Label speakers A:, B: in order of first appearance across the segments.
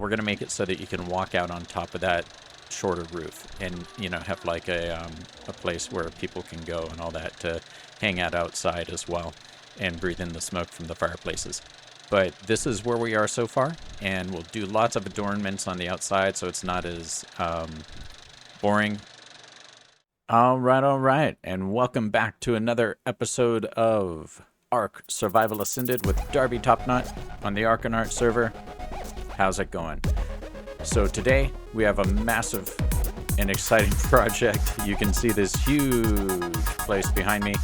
A: We're going to make it so that you can walk out on top of that shorter roof and, you know, have like a place where people can go and all that to hang out outside as well and breathe in the smoke from the fireplaces. But this is where we are so far, and we'll do lots of adornments on the outside so it's not as boring. All right, and welcome back to another episode of ARK Survival Ascended with Darby Topknot on the ARK server. How's it going? So today we have a massive and exciting project. You can see this huge place behind me.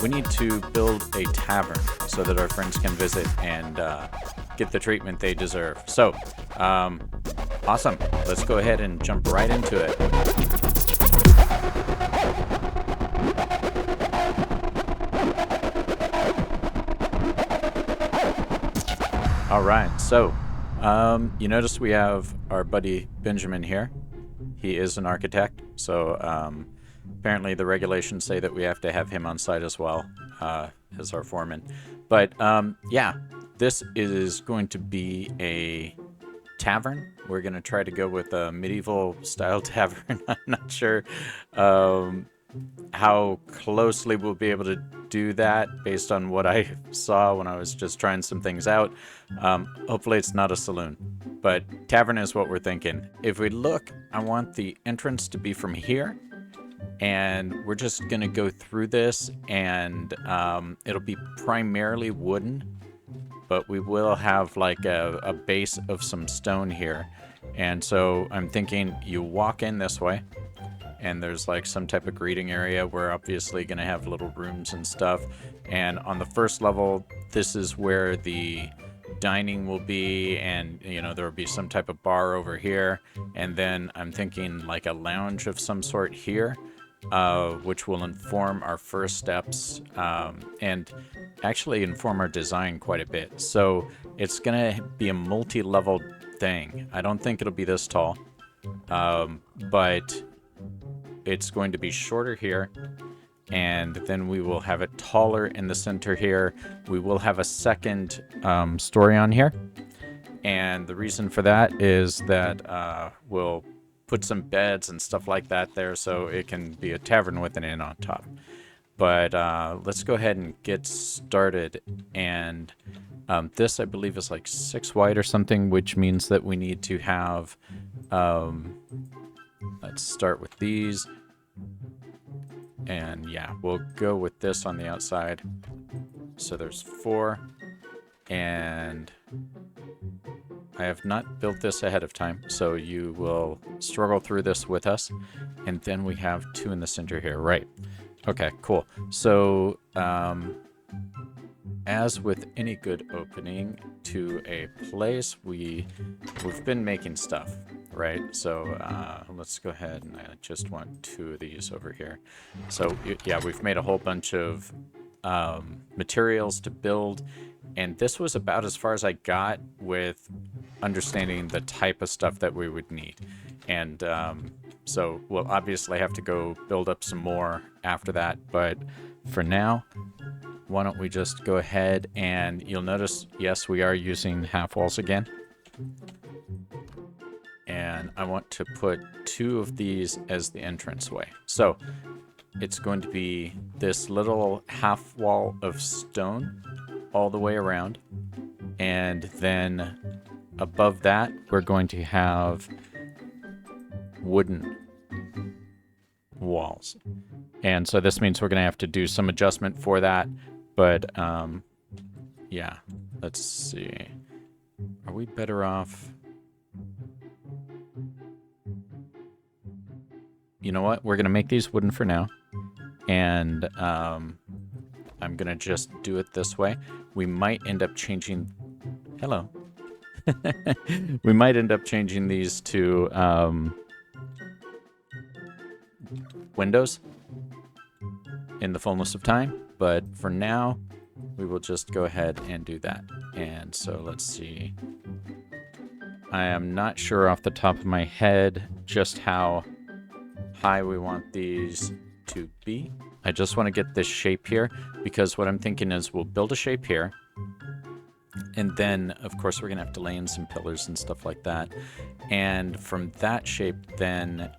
A: We need to build a tavern so that our friends can visit and get the treatment they deserve. So, awesome. Let's go ahead and jump right into it. All right, so you notice we have our buddy Benjamin here. He is an architect, so apparently the regulations say that we have to have him on site as well as our foreman. But yeah, this is going to be a tavern. We're going to try to go with a medieval style tavern. I'm not sure how closely we'll be able to do that based on what I saw when I was just trying some things out. Hopefully it's not a saloon, but tavern is what we're thinking. If we look, I want the entrance to be from here, and we're just gonna go through this, and it'll be primarily wooden, but we will have like a base of some stone here. And so I'm thinking you walk in this way, and there's like some type of greeting area. We're obviously going to have little rooms and stuff. And on the first level, this is where the dining will be, and you know, there will be some type of bar over here. And then I'm thinking like a lounge of some sort here, which will inform our first steps and actually inform our design quite a bit. So it's going to be a multi-level thing. I don't think it'll be this tall, but it's going to be shorter here, and then we will have it taller in the center here. We will have a second story on here, and the reason for that is that we'll put some beds and stuff like that there so it can be a tavern with an inn on top. But let's go ahead and get started. And this, I believe, is like 6 wide or something, which means that we need to have let's start with these. And yeah, we'll go with this on the outside. So there's 4. And I have not built this ahead of time, so you will struggle through this with us. And then we have 2 in the center here, right? Okay, cool. So as with any good opening to a place, we've been making stuff, right? So let's go ahead, and I just want 2 of these over here. So yeah, we've made a whole bunch of materials to build, and this was about as far as I got with understanding the type of stuff that we would need. And so we'll obviously have to go build up some more after that, but for now, why don't we just go ahead, and you'll notice, yes, we are using half walls again. And I want to put 2 of these as the entranceway. So it's going to be this little half wall of stone all the way around. And then above that, we're going to have wooden walls. And so this means we're going to have to do some adjustment for that. But yeah, let's see. Are we better off? You know what? We're going to make these wooden for now. And I'm going to just do it this way. We might end up changing... Hello. We might end up changing these to windows in the fullness of time. But for now, we will just go ahead and do that. And so let's see. I am not sure off the top of my head just how high we want these to be. I just want to get this shape here, because what I'm thinking is we'll build a shape here, And then, of course, we're going to have to lay in some pillars and stuff like that. And from that shape, then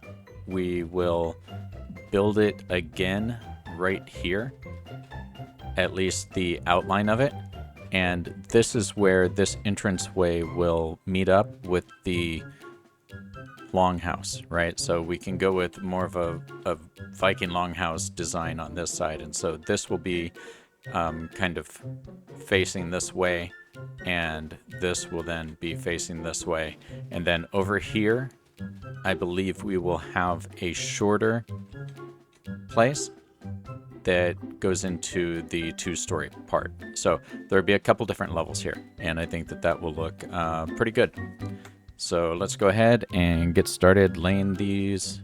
A: we will build it again right here, at least the outline of it. And this is where this entranceway will meet up with the longhouse, right? So we can go with more of a Viking longhouse design on this side. And so this will be kind of facing this way, and this will then be facing this way. And then over here, I believe we will have a shorter place that goes into the two-story part. So there'll be a couple different levels here, and I think that that will look pretty good. So let's go ahead and get started laying these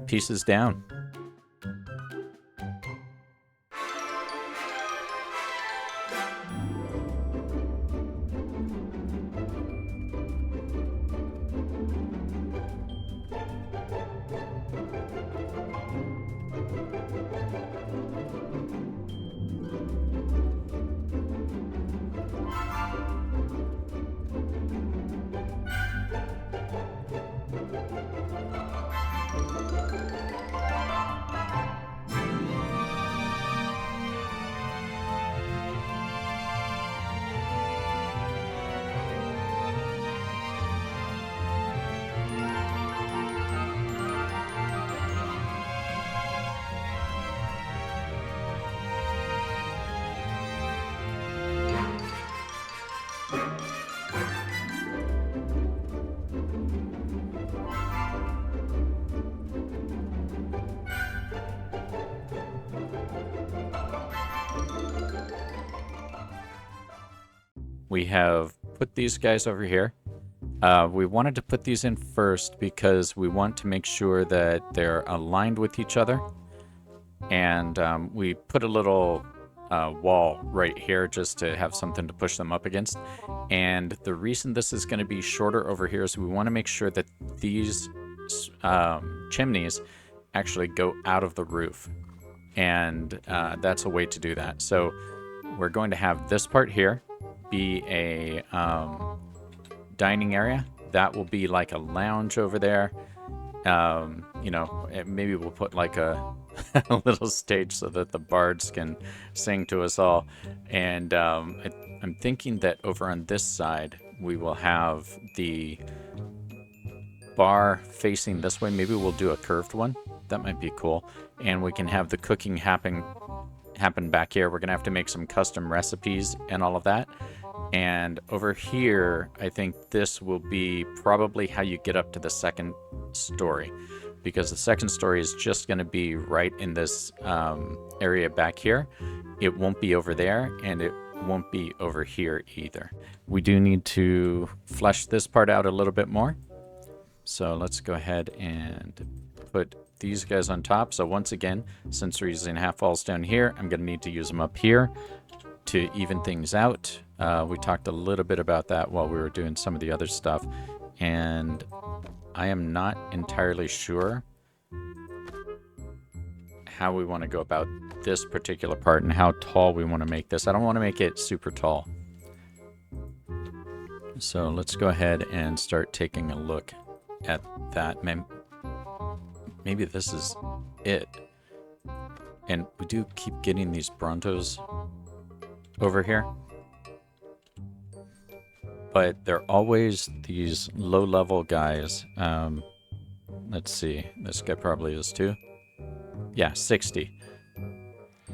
A: pieces down. We have put these guys over here. We wanted to put these in first because we want to make sure that they're aligned with each other. And we put a little wall right here just to have something to push them up against. And the reason this is going to be shorter over here is we want to make sure that these chimneys actually go out of the roof. And that's a way to do that. So we're going to have this part here be a dining area. That will be like a lounge over there. You know, maybe we'll put like a little stage so that the bards can sing to us all. And I'm thinking that over on this side, we will have the bar facing this way. Maybe we'll do a curved one. That might be cool. And we can have the cooking happen back here. We're gonna have to make some custom recipes and all of that. And over here, I think this will be probably how you get up to the second story, because the second story is just going to be right in this area back here. It won't be over there, and it won't be over here either. We do need to flesh this part out a little bit more. So let's go ahead and put these guys on top. So once again, since we're using half walls down here, I'm going to need to use them up here to even things out. We talked a little bit about that while we were doing some of the other stuff, and I am not entirely sure how we want to go about this particular part and how tall we want to make this. I don't want to make it super tall. So let's go ahead and start taking a look at that. Maybe this is it. And we do keep getting these Brontos over here, but they're always these low-level guys. Let's see, this guy probably is too. Yeah, 60.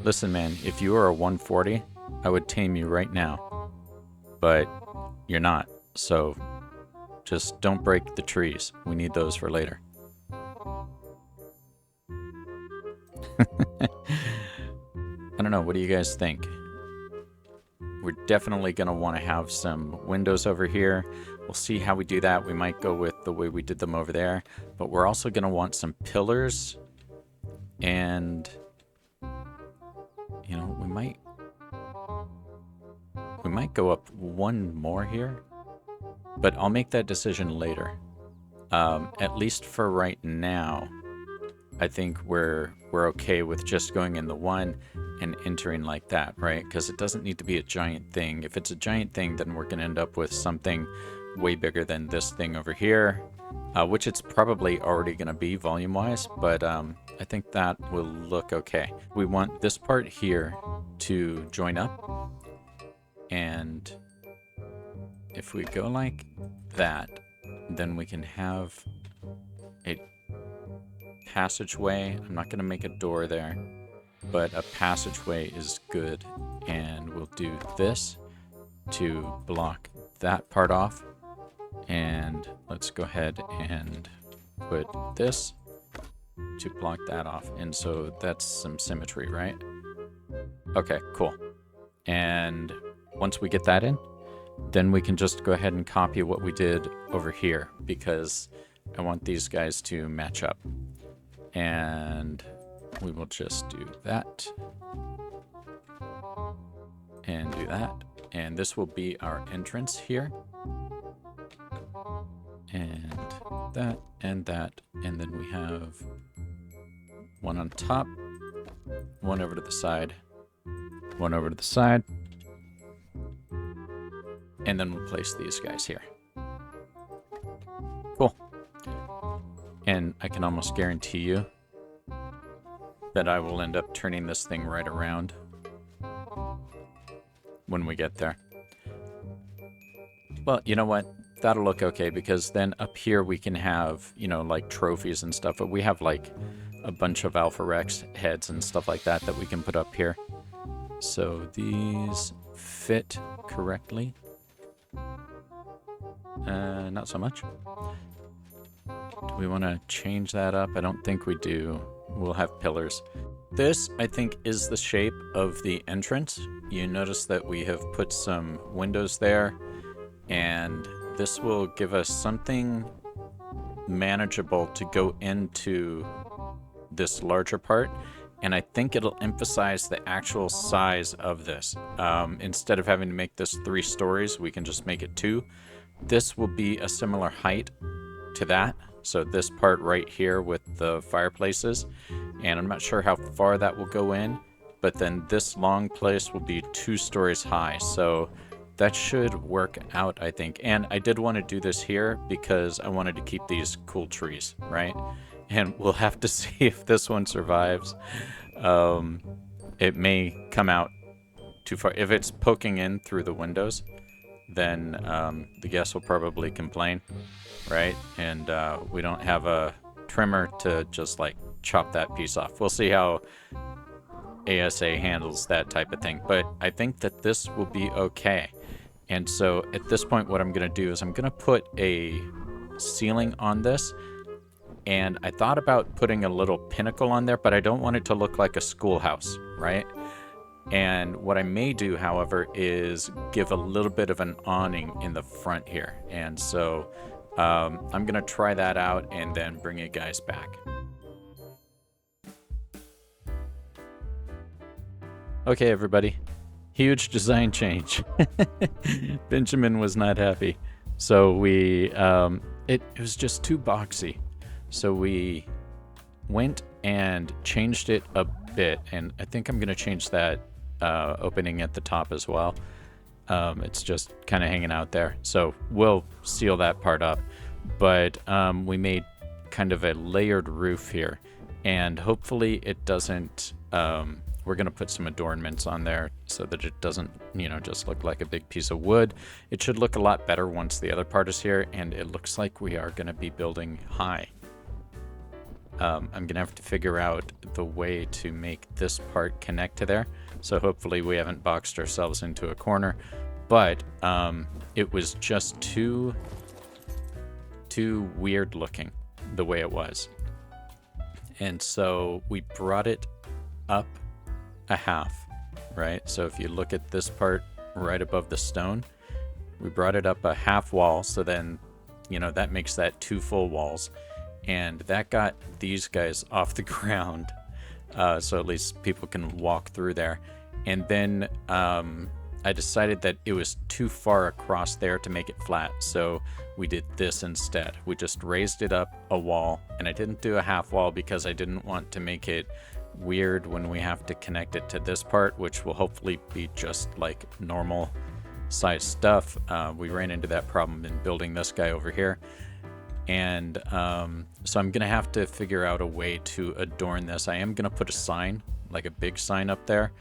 A: Listen, man, if you were a 140, I would tame you right now, but you're not, so just don't break the trees. We need those for later. I don't know, what do you guys think? We're definitely going to want to have some windows over here. We'll see how we do that. We might go with the way we did them over there, but we're also going to want some pillars, and you know, we might go up one more here, but I'll make that decision later. At least for right now, I think we're okay with just going in the one and entering like that, right? Because it doesn't need to be a giant thing. If it's a giant thing, then we're going to end up with something way bigger than this thing over here, which it's probably already going to be volume-wise, but I think that will look okay. We want this part here to join up, and if we go like that, then we can have a passageway. I'm not going to make a door there, but a passageway is good, and we'll do this to block that part off, and let's go ahead and put this to block that off, and so that's some symmetry, right? Okay, cool. And once we get that in, then we can just go ahead and copy what we did over here, because I want these guys to match up. And we will just do that and do that, and this will be our entrance here, and that, and that, and then we have one on top, one over to the side, one over to the side, and then we'll place these guys here. Cool. And I can almost guarantee you that I will end up turning this thing right around when we get there. Well, you know what? That'll look okay, because then up here we can have, you know, like trophies and stuff, but we have like a bunch of Alpha Rex heads and stuff like that that we can put up here. So these fit correctly. Not so much. Do we want to change that up? I don't think we do. We'll have pillars. This, I think, is the shape of the entrance. You notice that we have put some windows there, and this will give us something manageable to go into this larger part, and I think it'll emphasize the actual size of this. Instead of having to make this 3 stories, we can just make it 2. This will be a similar height to that. So this part right here with the fireplaces, and I'm not sure how far that will go in, but then this long place will be 2 stories high. So that should work out, I think. And I did want to do this here because I wanted to keep these cool trees, right? And we'll have to see if this one survives. It may come out too far. If it's poking in through the windows, then the guests will probably complain, right? And we don't have a trimmer to just like chop that piece off. We'll see how ASA handles that type of thing, but I think that this will be okay. And so at this point, what I'm going to do is I'm going to put a ceiling on this, and I thought about putting a little pinnacle on there, but I don't want it to look like a schoolhouse, right? And what I may do, however, is give a little bit of an awning in the front here. And so I'm going to try that out and then bring you guys back. Okay, everybody. Huge design change. Benjamin was not happy. So we, it was just too boxy. So we went and changed it a bit. And I think I'm going to change that opening at the top as well. It's just kind of hanging out there. So we'll seal that part up. But we made kind of a layered roof here. And hopefully it doesn't... we're going to put some adornments on there so that it doesn't, you know, just look like a big piece of wood. It should look a lot better once the other part is here, and it looks like we are going to be building high. I'm going to have to figure out the way to make this part connect to there, so hopefully we haven't boxed ourselves into a corner, but it was just too weird looking the way it was. And so we brought it up a half, right? So if you look at this part right above the stone, we brought it up a half wall, so then, you know, that makes that 2 full walls, and that got these guys off the ground, so at least people can walk through there. And then I decided that it was too far across there to make it flat, so we did this instead. We just raised it up a wall, and I didn't do a half wall because I didn't want to make it weird when we have to connect it to this part, which will hopefully be just like normal size stuff. We ran into that problem in building this guy over here. And so I'm going to have to figure out a way to adorn this. I am going to put a sign, like a big sign up there,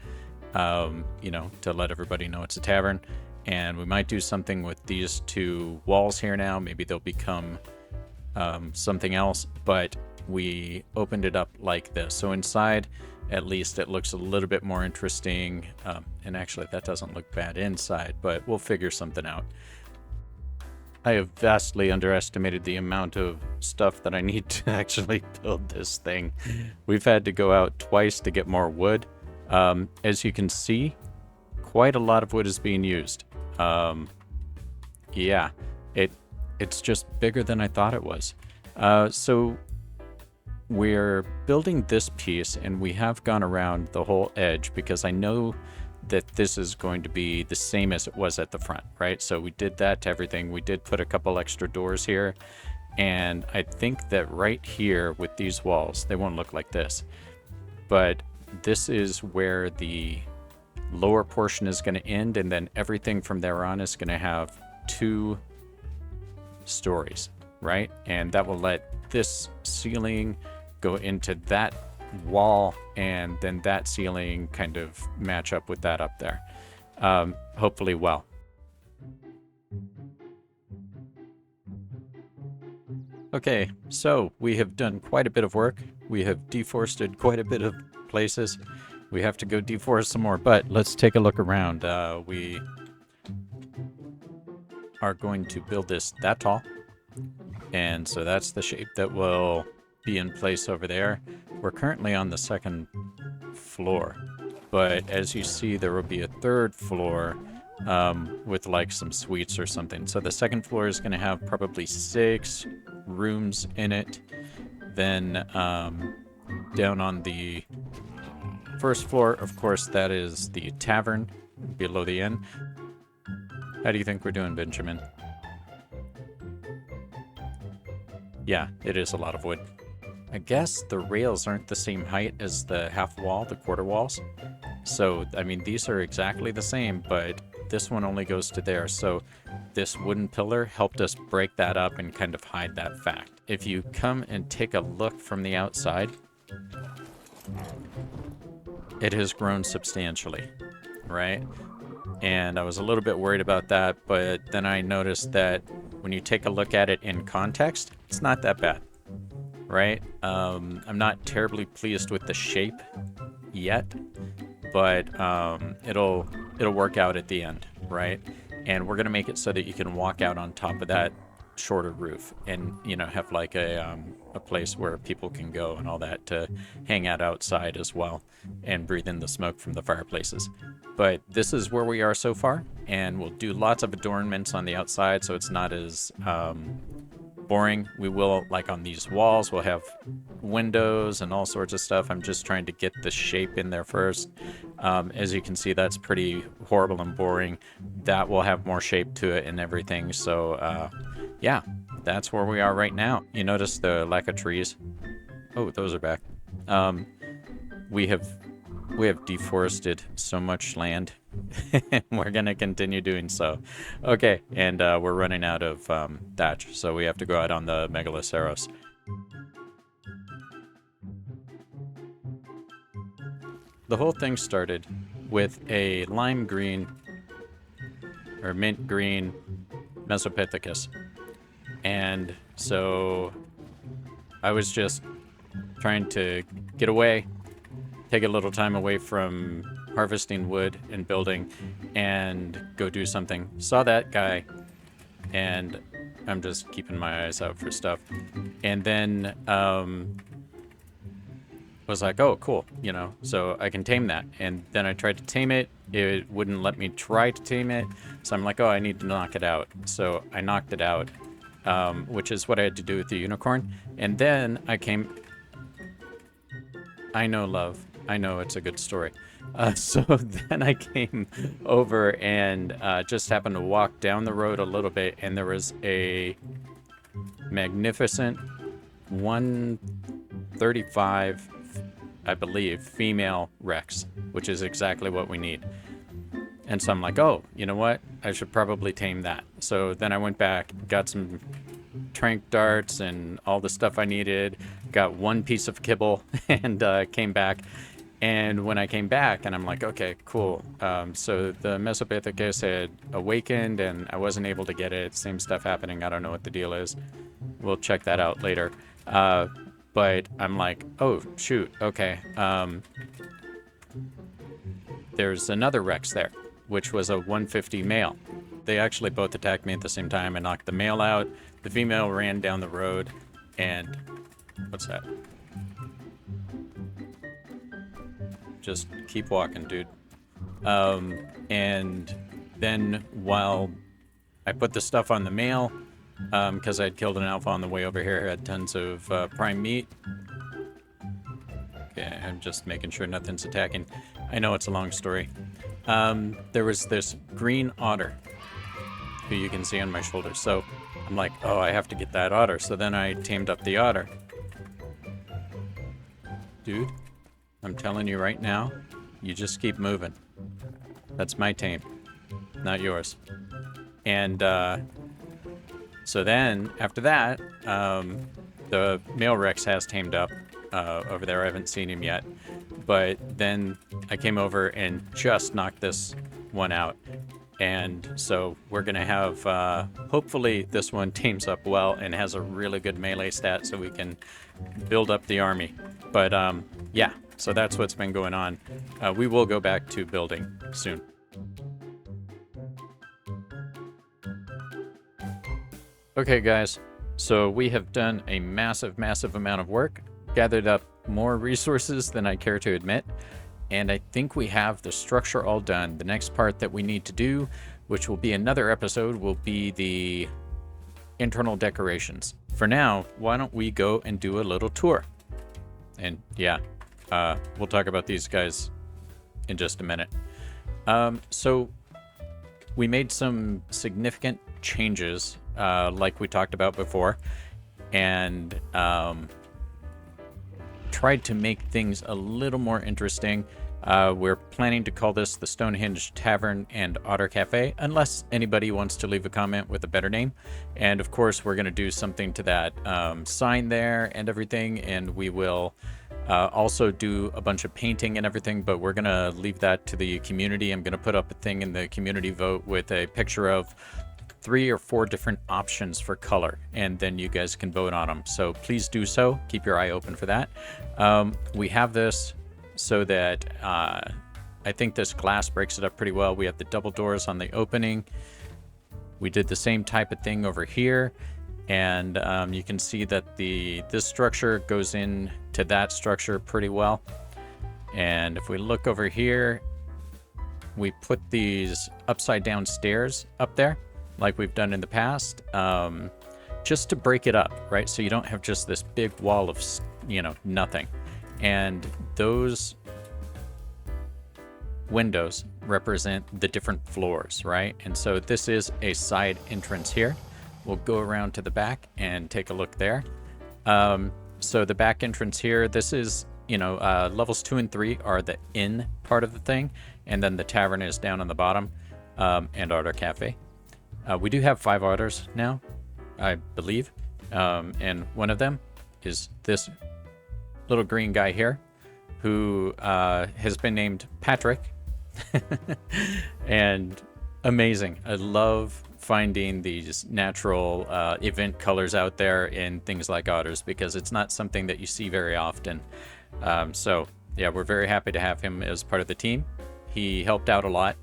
A: you know, to let everybody know it's a tavern. And we might do something with these two walls here now. Maybe they'll become something else, but we opened it up like this. So inside, at least it looks a little bit more interesting. And actually that doesn't look bad inside, but we'll figure something out. I have vastly underestimated the amount of stuff that I need to actually build this thing. We've had to go out twice to get more wood. As you can see, quite a lot of wood is being used. Yeah, it's just bigger than I thought it was. So we're building this piece, and we have gone around the whole edge because I know that this is going to be the same as it was at the front, right? So we did that to everything. We did put a couple extra doors here, and I think that right here with these walls, they won't look like this, but this is where the lower portion is going to end, and then everything from there on is going to have 2 stories, right? And that will let this ceiling go into that wall, and then that ceiling kind of match up with that up there. Hopefully well. Okay, so we have done quite a bit of work. We have deforested quite a bit of places. We have to go deforest some more, but let's take a look around. We are going to build this that tall, and so that's the shape that will be in place over there. We're currently on the 2nd floor, but as you see, there will be a 3rd floor with like some suites or something. So the 2nd floor is going to have probably 6 rooms in it. Then down on the 1st floor, of course, that is the tavern below the inn. How do you think we're doing, Benjamin? Yeah, it is a lot of wood. I guess the rails aren't the same height as the half wall, the quarter walls. So, I mean, these are exactly the same, but this one only goes to there. So this wooden pillar helped us break that up and kind of hide that fact. If you come and take a look from the outside, it has grown substantially, right? And I was a little bit worried about that, but then I noticed that when you take a look at it in context, it's not that bad. Right? I'm not terribly pleased with the shape yet, but it'll work out at the end, right? And we're gonna make it so that you can walk out on top of that shorter roof, and you know, have like a place where people can go and all that to hang out outside as well and breathe in the smoke from the fireplaces. But this is where we are so far, and we'll do lots of adornments on the outside so it's not as boring. We will, like on these walls, we'll have windows and all sorts of stuff. I'm just trying to get the shape in there first. As you can see, that's pretty horrible and boring. That will have more shape to it and everything. So yeah, that's where we are right now. You notice the lack of trees? Oh, those are back. We have deforested so much land. We're gonna continue doing so. Okay, and we're running out of thatch, so we have to go out on the Megaloceros. The whole thing started with a lime green or mint green Mesopithecus, and so I was just trying to get away, take a little time away from harvesting wood and building, and go do something. Saw that guy, and I'm just keeping my eyes out for stuff. And then was like, oh, cool, you know, so I can tame that. And then I tried to tame it. It wouldn't let me try to tame it. So I'm like, oh, I need to knock it out. So I knocked it out, which is what I had to do with the unicorn. And then I came... I know, love. I know it's a good story. So then I came over and just happened to walk down the road a little bit, and there was a magnificent 135 I believe, female Rex, which is exactly what we need. And so I'm like, oh, you know what? I should probably tame that. So then I went back, got some trank darts and all the stuff I needed, got one piece of kibble, and came back. And when I came back, and I'm like, okay, cool. So the Mesopithecus had awakened, and I wasn't able to get it. Same stuff happening. I don't know what the deal is. We'll check that out later. But I'm like, oh, shoot, okay. There's another Rex there, which was a 150 male. They actually both attacked me at the same time. I knocked the male out. The female ran down the road, and what's that? Just keep walking, dude. And then while I put the stuff on the male, because I'd killed an alpha on the way over here, had tons of prime meat. Okay, I'm just making sure nothing's attacking. I know it's a long story. There was this green otter who you can see on my shoulder. So I'm like, oh, I have to get that otter. So then I tamed up the otter. Dude, I'm telling you right now, you just keep moving. That's my tame, not yours. And so then after that, the male Rex has tamed up over there. I haven't seen him yet. But then I came over and just knocked this one out. And so we're going to have, hopefully this one teams up well and has a really good melee stat so we can build up the army. But yeah, so that's what's been going on. We will go back to building soon. Okay, guys, so we have done a massive, massive amount of work, gathered up more resources than I care to admit, and I think we have the structure all done. The next part that we need to do, which will be another episode, will be the internal decorations. For now, why don't we go and do a little tour? And yeah, we'll talk about these guys in just a minute. So we made some significant changes, like we talked about before, and tried to make things a little more interesting. We're planning to call this the Stonehenge Tavern and Otter Cafe, unless anybody wants to leave a comment with a better name. And of course, we're going to do something to that sign there and everything, and we will also do a bunch of painting and everything, but we're going to leave that to the community. I'm going to put up a thing in the community vote with a picture of 3 or 4 different options for color, and then you guys can vote on them. So please do so. Keep your eye open for that. We have this so that I think this glass breaks it up pretty well. We have the double doors on the opening. We did the same type of thing over here, and you can see that this structure goes into that structure pretty well. And if we look over here, we put these upside down stairs up there, like we've done in the past, just to break it up, right? So you don't have just this big wall of, nothing. And those windows represent the different floors, right? And so this is a side entrance here. We'll go around to the back and take a look there. So the back entrance here, this is, levels 2 and 3 are the inn part of the thing. And then the tavern is down on the bottom, and Otter Cafe. We do have 5 otters now, I believe. And one of them is this little green guy here, who has been named Patrick. And amazing. I love finding these natural event colors out there in things like otters, because it's not something that you see very often. So yeah, we're very happy to have him as part of the team. He helped out a lot.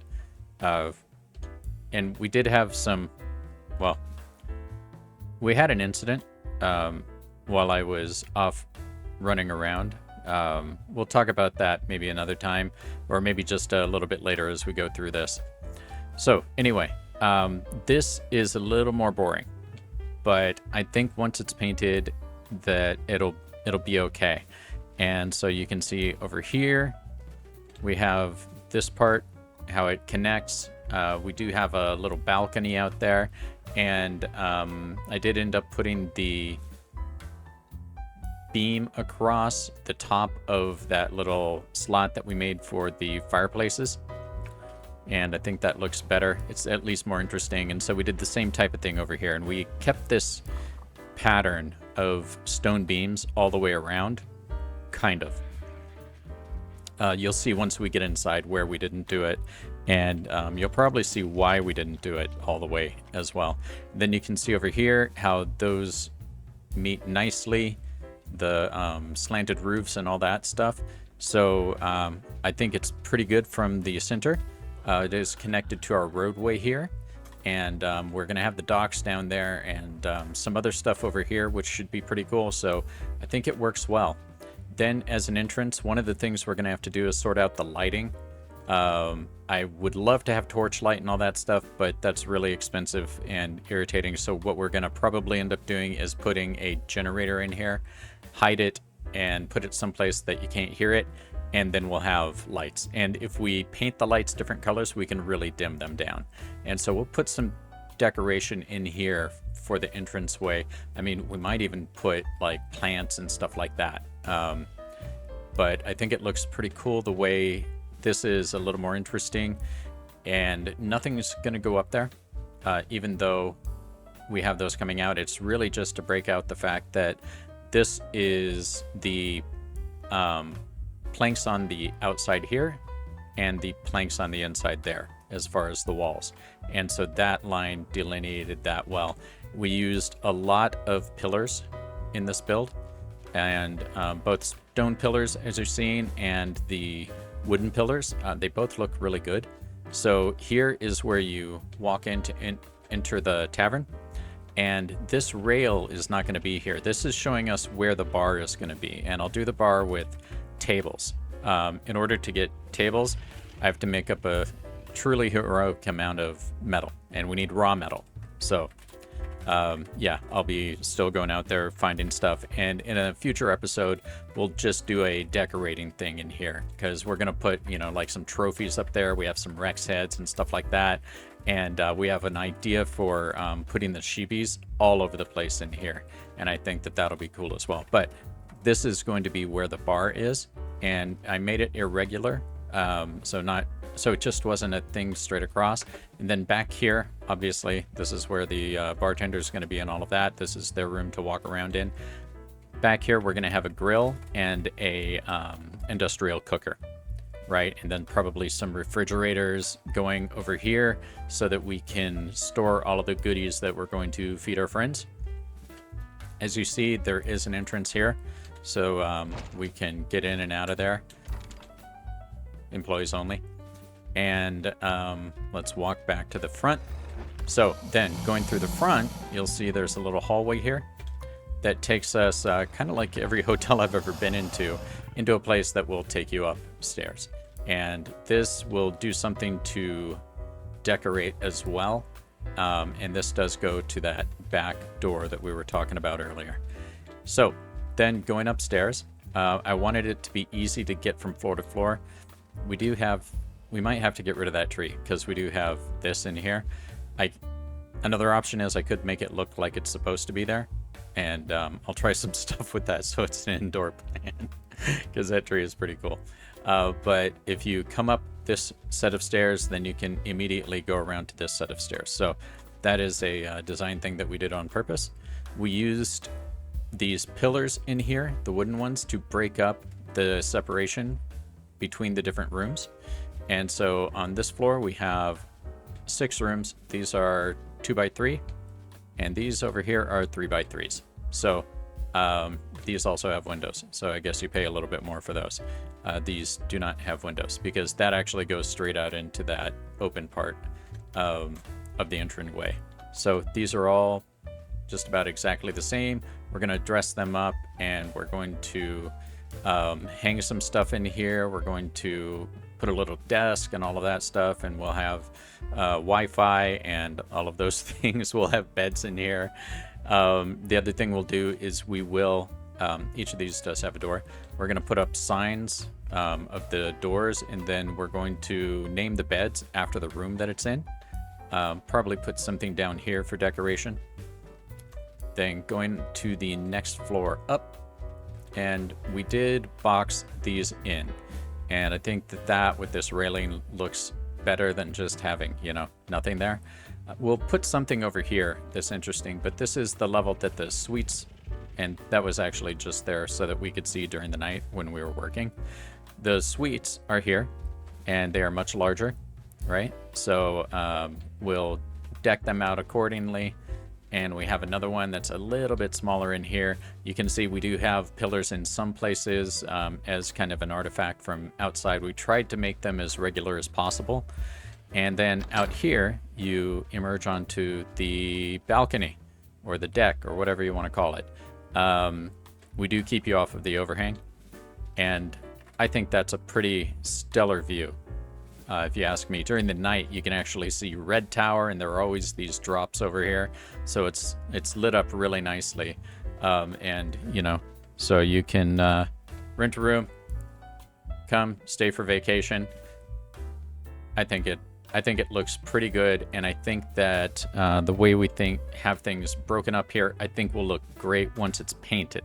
A: And we did have we had an incident while I was off running around. We'll talk about that maybe another time, or maybe just a little bit later as we go through this. So anyway, this is a little more boring, but I think once it's painted that it'll be okay. And so you can see over here, we have this part, how it connects. We do have a little balcony out there, and I did end up putting the beam across the top of that little slot that we made for the fireplaces. And I think that looks better. It's at least more interesting. And so we did the same type of thing over here. And we kept this pattern of stone beams all the way around, kind of. You'll see once we get inside where we didn't do it. And you'll probably see why we didn't do it all the way as well. Then you can see over here how those meet nicely, the slanted roofs and all that stuff. So I think it's pretty good from the center. It is connected to our roadway here, and we're going to have the docks down there and some other stuff over here, which should be pretty cool. So I think it works well. Then as an entrance, one of the things we're going to have to do is sort out the lighting. I would love to have torch light and all that stuff, but that's really expensive and irritating. So what we're going to probably end up doing is putting a generator in here, hide it, and put it someplace that you can't hear it. And then we'll have lights. And if we paint the lights different colors, we can really dim them down. And so we'll put some decoration in here for the entranceway. I mean, we might even put like plants and stuff like that. But I think it looks pretty cool the way this is a little more interesting. And nothing's going to go up there, even though we have those coming out. It's really just to break out the fact that this is the planks on the outside here and the planks on the inside there as far as the walls. And so that line delineated that well. We used a lot of pillars in this build, and both stone pillars, as you're seeing, and the wooden pillars, they both look really good. So here is where you walk in to enter the tavern. And this rail is not going to be here. This is showing us where the bar is going to be. And I'll do the bar with tables. In order to get tables, I have to make up a truly heroic amount of metal, and we need raw metal. So yeah, I'll be still going out there finding stuff, and in a future episode we'll just do a decorating thing in here, because we're gonna put, you know, like some trophies up there. We have some Rex heads and stuff like that, and we have an idea for putting the sheepies all over the place in here, and I think that that'll be cool as well. But this is going to be where the bar is, and I made it irregular, so it just wasn't a thing straight across. And then back here, obviously, this is where the bartender is going to be and all of that. This is their room to walk around in. Back here, we're going to have a grill and a industrial cooker, right? And then probably some refrigerators going over here so that we can store all of the goodies that we're going to feed our friends. As you see, there is an entrance here, so we can get in and out of there. Employees only. And let's walk back to the front. So then going through the front, you'll see there's a little hallway here that takes us kind of like every hotel I've ever been into a place that will take you upstairs. And this will do something to decorate as well. And this does go to that back door that we were talking about earlier. So then going upstairs, I wanted it to be easy to get from floor to floor. We might have to get rid of that tree because we do have this in here. Another option is I could make it look like it's supposed to be there, and I'll try some stuff with that so it's an indoor plan because that tree is pretty cool. But if you come up this set of stairs, then you can immediately go around to this set of stairs. So that is a design thing that we did on purpose. We used these pillars in here, the wooden ones, to break up the separation between the different rooms. And so on this floor we have 6 rooms. These are 2x3, and these over here are 3x3s. So these also have windows, so I guess you pay a little bit more for those. These do not have windows because that actually goes straight out into that open part of the entranceway. So these are all just about exactly the same. We're going to dress them up, and we're going to hang some stuff in here. We're going to put a little desk and all of that stuff, and we'll have Wi-Fi and all of those things. We'll have beds in here. The other thing we'll do is we will, each of these does have a door. We're going to put up signs of the doors, and then we're going to name the beds after the room that it's in. Probably put something down here for decoration. Then going to the next floor up, and we did box these in. And I think that with this railing looks better than just having, you know, nothing there. We'll put something over here that's interesting, but this is the level that the suites, and that was actually just there so that we could see during the night when we were working. The suites are here, and they are much larger, right? So we'll deck them out accordingly. And we have another one that's a little bit smaller in here. You can see we do have pillars in some places as kind of an artifact from outside. We tried to make them as regular as possible. And then out here, you emerge onto the balcony or the deck or whatever you want to call it. We do keep you off of the overhang. And I think that's a pretty stellar view. If you ask me, during the night you can actually see Red Tower, and there are always these drops over here, so it's lit up really nicely, and you know, so you can rent a room, come stay for vacation. I think it looks pretty good, and I think that the way we have things broken up here, I think will look great once it's painted.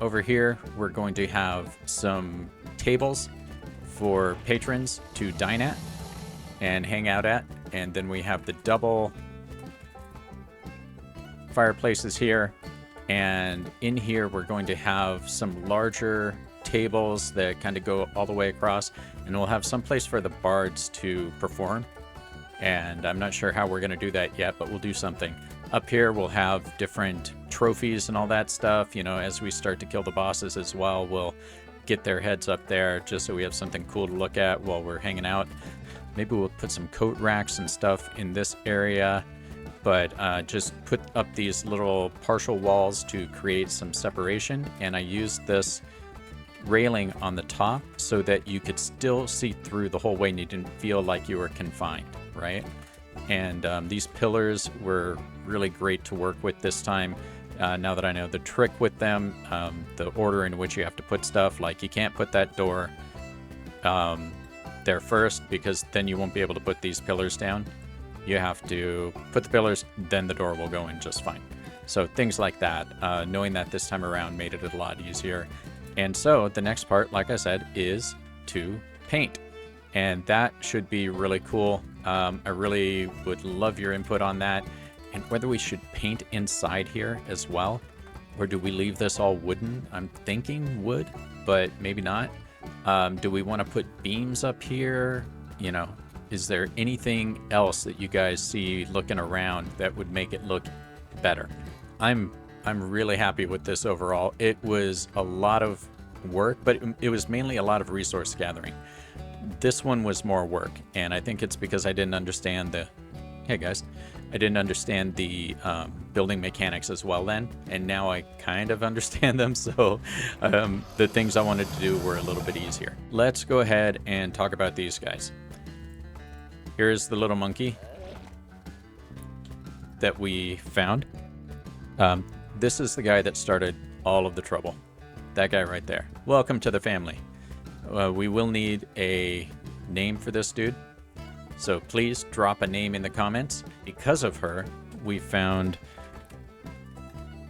A: Over here, we're going to have some tables for patrons to dine at and hang out at. And then we have the double fireplaces here. And in here, we're going to have some larger tables that kind of go all the way across. And we'll have some place for the bards to perform. And I'm not sure how we're going to do that yet, but we'll do something. Up here, we'll have different trophies and all that stuff. You know, as we start to kill the bosses as well, we'll get their heads up there just so we have something cool to look at while we're hanging out. Maybe we'll put some coat racks and stuff in this area, but just put up these little partial walls to create some separation. And I used this railing on the top so that you could still see through the whole way and you didn't feel like you were confined, right? And these pillars were really great to work with this time. Now that I know the trick with them, the order in which you have to put stuff, like you can't put that door there first, because then you won't be able to put these pillars down. You have to put the pillars, then the door will go in just fine. So things like that, knowing that this time around made it a lot easier. And so the next part, like I said, is to paint. And that should be really cool. I really would love your input on that. And whether we should paint inside here as well, or do we leave this all wooden? I'm thinking wood, but maybe not. Do we want to put beams up here? You know, is there anything else that you guys see looking around that would make it look better? I'm really happy with this overall. It was a lot of work, but it was mainly a lot of resource gathering. This one was more work, and I think it's because I didn't understand the... Hey guys. I didn't understand the building mechanics as well then, and now I kind of understand them, so the things I wanted to do were a little bit easier. Let's go ahead and talk about these guys. Here's the little monkey that we found. This is the guy that started all of the trouble. That guy right there. Welcome to the family. We will need a name for this dude. So please drop a name in the comments. Because of her, we found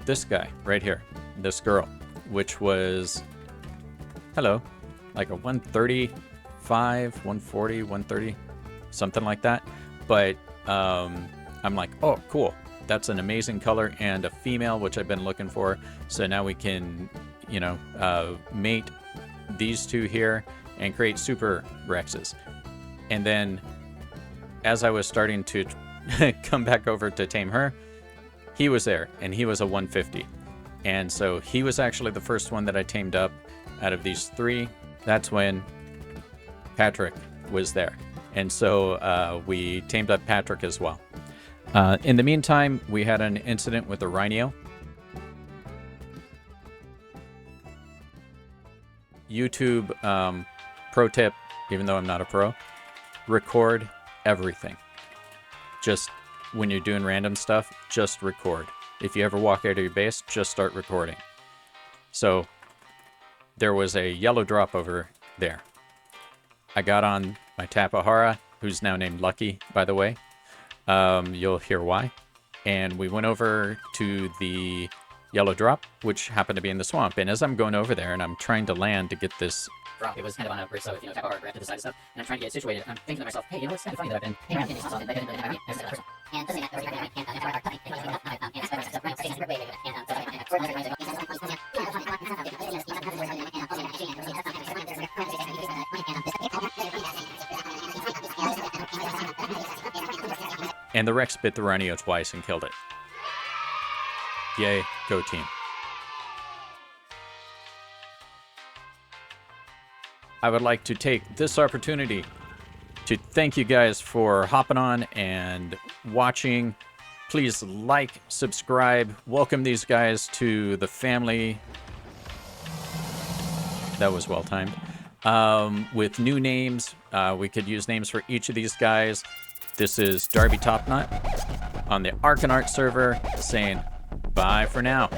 A: this guy right here, this girl, which was, hello, like a 135, 140, 130, something like that. But I'm like, oh, cool. That's an amazing color and a female, which I've been looking for. So now we can, you know, mate these two here and create super Rexes. And then as I was starting to come back over to tame her, he was there, and he was a 150. And so he was actually the first one that I tamed up out of these three. That's when Patrick was there. And so we tamed up Patrick as well. In the meantime, we had an incident with the rhino. YouTube pro tip, even though I'm not a pro, record everything. Just when you're doing random stuff, just record. If you ever walk out of your base, just start recording. So there was a yellow drop over there. I got on my Tapahara, who's now named Lucky, by the way. You'll hear why. and we went over to the yellow drop, which happened to be in the swamp. And as I'm going over there and I'm trying to land to get this drop, it was kind of on a bridge, so if tap ARK, we have to decide stuff. And I'm trying to get it situated. I'm thinking to myself, hey, it's kind of funny that I've been hanging around in these spots all day, and the Rex bit the Rhino twice and killed it. Yay, go team. I would like to take this opportunity to thank you guys for hopping on and watching. Please like, subscribe, welcome these guys to the family. That was well timed. With new names, we could use names for each of these guys. This is Darby Topknot on the ARK server saying bye for now.